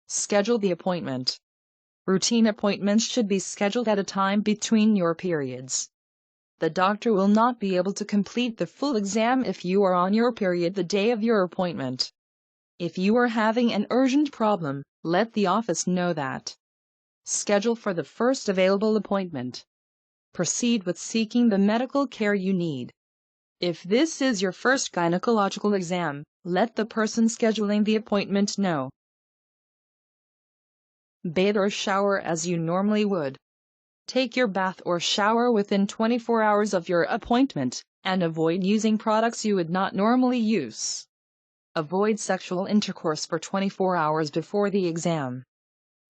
Schedule the appointment. Routine appointments should be scheduled at a time between your periods. The doctor will not be able to complete the full exam if you are on your period the day of your appointment. If you are having an urgent problem, let the office know that. Schedule for the first available appointment. Proceed with seeking the medical care you need. If this is your first gynecological exam, let the person scheduling the appointment know. Bathe or shower as you normally would. Take your bath or shower within 24 hours of your appointment, and avoid using products you would not normally use. Avoid sexual intercourse for 24 hours before the exam.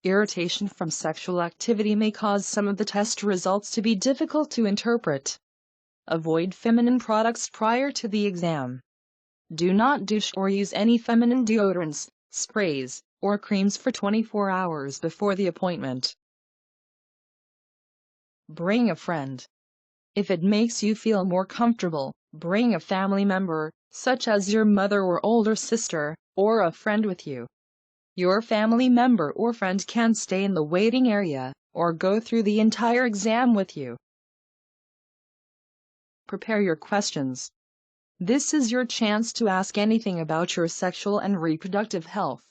Irritation from sexual activity may cause some of the test results to be difficult to interpret. Avoid feminine products prior to the exam. Do not douche or use any feminine deodorants, sprays, or creams for 24 hours before the appointment. Bring a friend. If it makes you feel more comfortable, bring a family member, such as your mother or older sister, or a friend with you. Your family member or friend can stay in the waiting area, or go through the entire exam with you. Prepare your questions. This is your chance to ask anything about your sexual and reproductive health.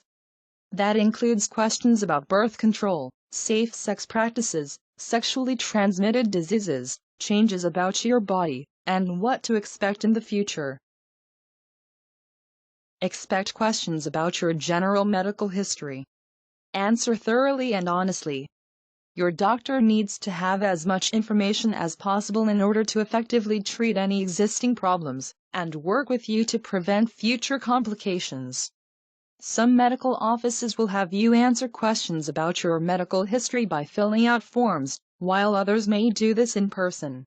That includes questions about birth control, safe sex practices, sexually transmitted diseases, changes about your body, and what to expect in the future. Expect questions about your general medical history. Answer thoroughly and honestly. Your doctor needs to have as much information as possible in order to effectively treat any existing problems, and work with you to prevent future complications. Some medical offices will have you answer questions about your medical history by filling out forms, while others may do this in person.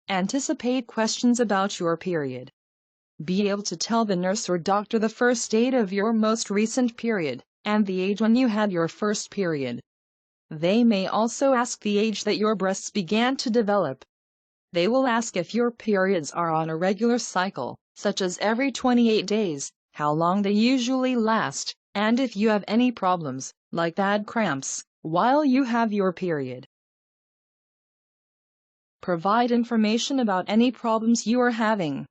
Anticipate questions about your period. Be able to tell the nurse or doctor the first date of your most recent period, and the age when you had your first period. They may also ask the age that your breasts began to develop. They will ask if your periods are on a regular cycle, such as every 28 days, how long they usually last, and if you have any problems, like bad cramps, while you have your period. Provide information about any problems you are having.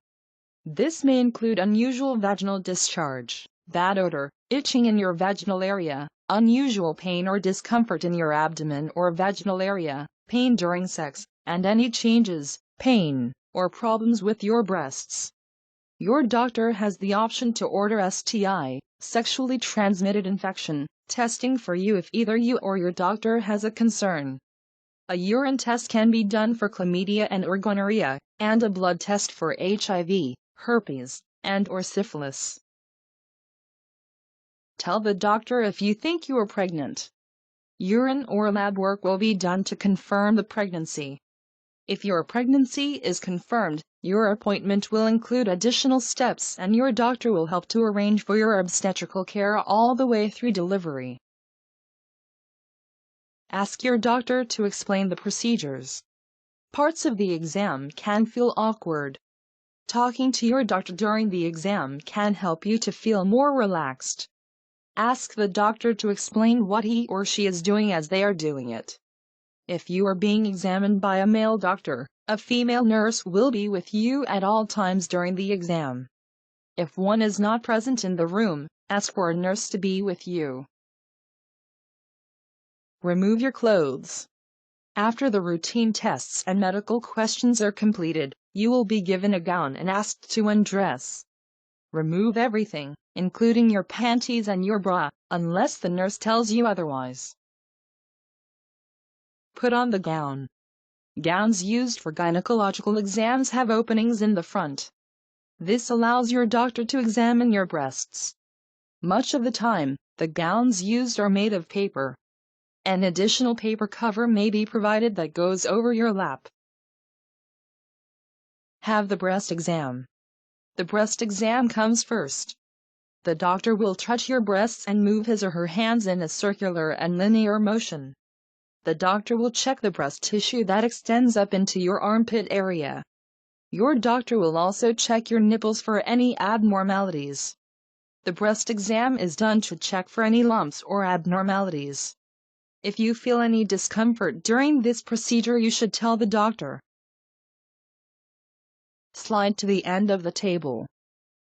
This may include unusual vaginal discharge, bad odor, itching in your vaginal area, unusual pain or discomfort in your abdomen or vaginal area, pain during sex, and any changes, pain, or problems with your breasts. Your doctor has the option to order STI, sexually transmitted infection, testing for you if either you or your doctor has a concern. A urine test can be done for chlamydia and/or gonorrhea, and a blood test for HIV, herpes, and/or syphilis. Tell the doctor if you think you are pregnant. Urine or lab work will be done to confirm the pregnancy. If your pregnancy is confirmed, your appointment will include additional steps and your doctor will help to arrange for your obstetrical care all the way through delivery. Ask your doctor to explain the procedures. Parts of the exam can feel awkward. Talking to your doctor during the exam can help you to feel more relaxed. Ask the doctor to explain what he or she is doing as they are doing it. If you are being examined by a male doctor, a female nurse will be with you at all times during the exam. If one is not present in the room, ask for a nurse to be with you. Remove your clothes. After the routine tests and medical questions are completed, you will be given a gown and asked to undress. Remove everything, including your panties and your bra, unless the nurse tells you otherwise. Put on the gown. Gowns used for gynecological exams have openings in the front. This allows your doctor to examine your breasts. Much of the time, the gowns used are made of paper. An additional paper cover may be provided that goes over your lap. Have the breast exam. The breast exam comes first. The doctor will touch your breasts and move his or her hands in a circular and linear motion. The doctor will check the breast tissue that extends up into your armpit area. Your doctor will also check your nipples for any abnormalities. The breast exam is done to check for any lumps or abnormalities. If you feel any discomfort during this procedure, you should tell the doctor. Slide to the end of the table.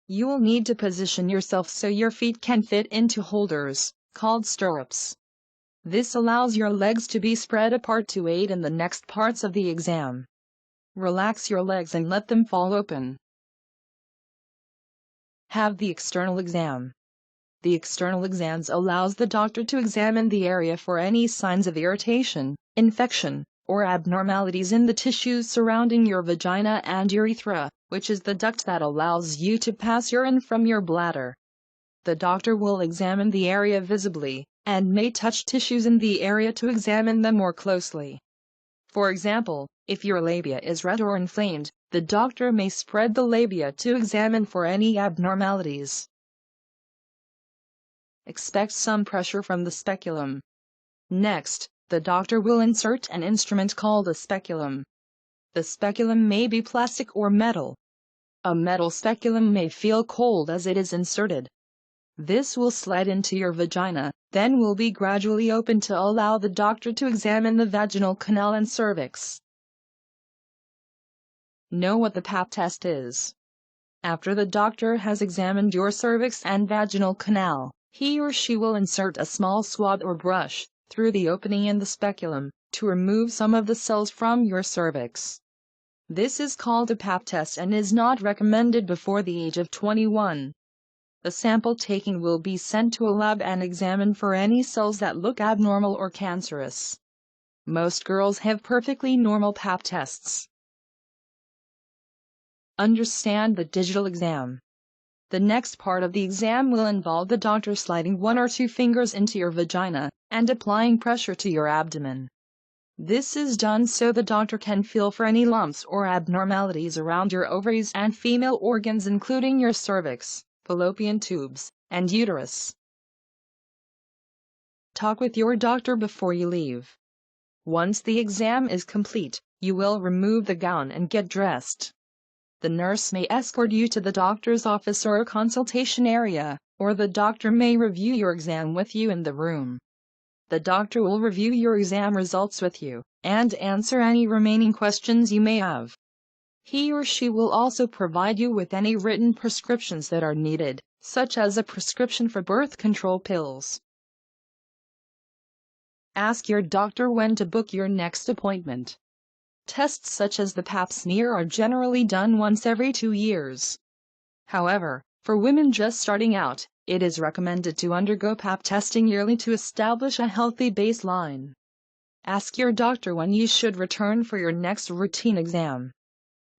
You will need to position yourself so your feet can fit into holders, called stirrups. This allows your legs to be spread apart to aid in the next parts of the exam. Relax your legs and let them fall open. Have the external exam. The external exams allows the doctor to examine the area for any signs of irritation, infection, or abnormalities in the tissues surrounding your vagina and urethra, which is the duct that allows you to pass urine from your bladder. The doctor will examine the area visibly, and may touch tissues in the area to examine them more closely. For example, if your labia is red or inflamed, the doctor may spread the labia to examine for any abnormalities. Expect some pressure from the speculum. Next, the doctor will insert an instrument called a speculum. The speculum may be plastic or metal. A metal speculum may feel cold as it is inserted. This will slide into your vagina, then will be gradually opened to allow the doctor to examine the vaginal canal and cervix. Know what the Pap test is. After the doctor has examined your cervix and vaginal canal, he or she will insert a small swab or brush through the opening in the speculum to remove some of the cells from your cervix. This is called a Pap test and is not recommended before the age of 21. The sample taking will be sent to a lab and examined for any cells that look abnormal or cancerous. Most girls have perfectly normal Pap tests. Understand the digital exam. The next part of the exam will involve the doctor sliding 1 or 2 fingers into your vagina and applying pressure to your abdomen. This is done so the doctor can feel for any lumps or abnormalities around your ovaries and female organs including your cervix, fallopian tubes, and uterus. Talk with your doctor before you leave. Once the exam is complete, you will remove the gown and get dressed. The nurse may escort you to the doctor's office or a consultation area, or the doctor may review your exam with you in the room. The doctor will review your exam results with you, and answer any remaining questions you may have. He or she will also provide you with any written prescriptions that are needed, such as a prescription for birth control pills. Ask your doctor when to book your next appointment. Tests such as the Pap smear are generally done once every 2 years. However, for women just starting out, it is recommended to undergo Pap testing yearly to establish a healthy baseline. Ask your doctor when you should return for your next routine exam.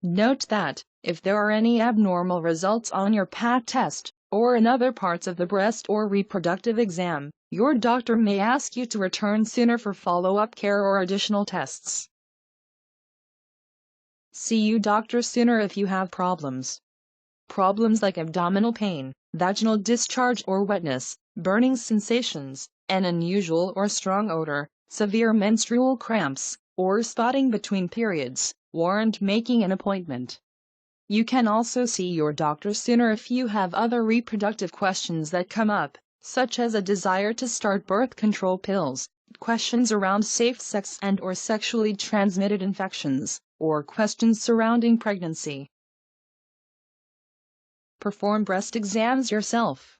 Note that, if there are any abnormal results on your Pap test, or in other parts of the breast or reproductive exam, your doctor may ask you to return sooner for follow-up care or additional tests. See your doctor sooner if you have problems. Problems like abdominal pain, vaginal discharge or wetness, burning sensations, an unusual or strong odor, severe menstrual cramps, or spotting between periods, warrant making an appointment. You can also see your doctor sooner if you have other reproductive questions that come up, such as a desire to start birth control pills, questions around safe sex and/or sexually transmitted infections, or questions surrounding pregnancy. Perform breast exams yourself.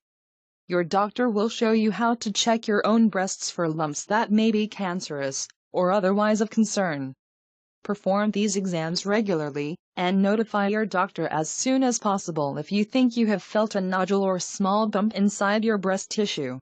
Your doctor will show you how to check your own breasts for lumps that may be cancerous or otherwise of concern. Perform these exams regularly, and notify your doctor as soon as possible if you think you have felt a nodule or small bump inside your breast tissue.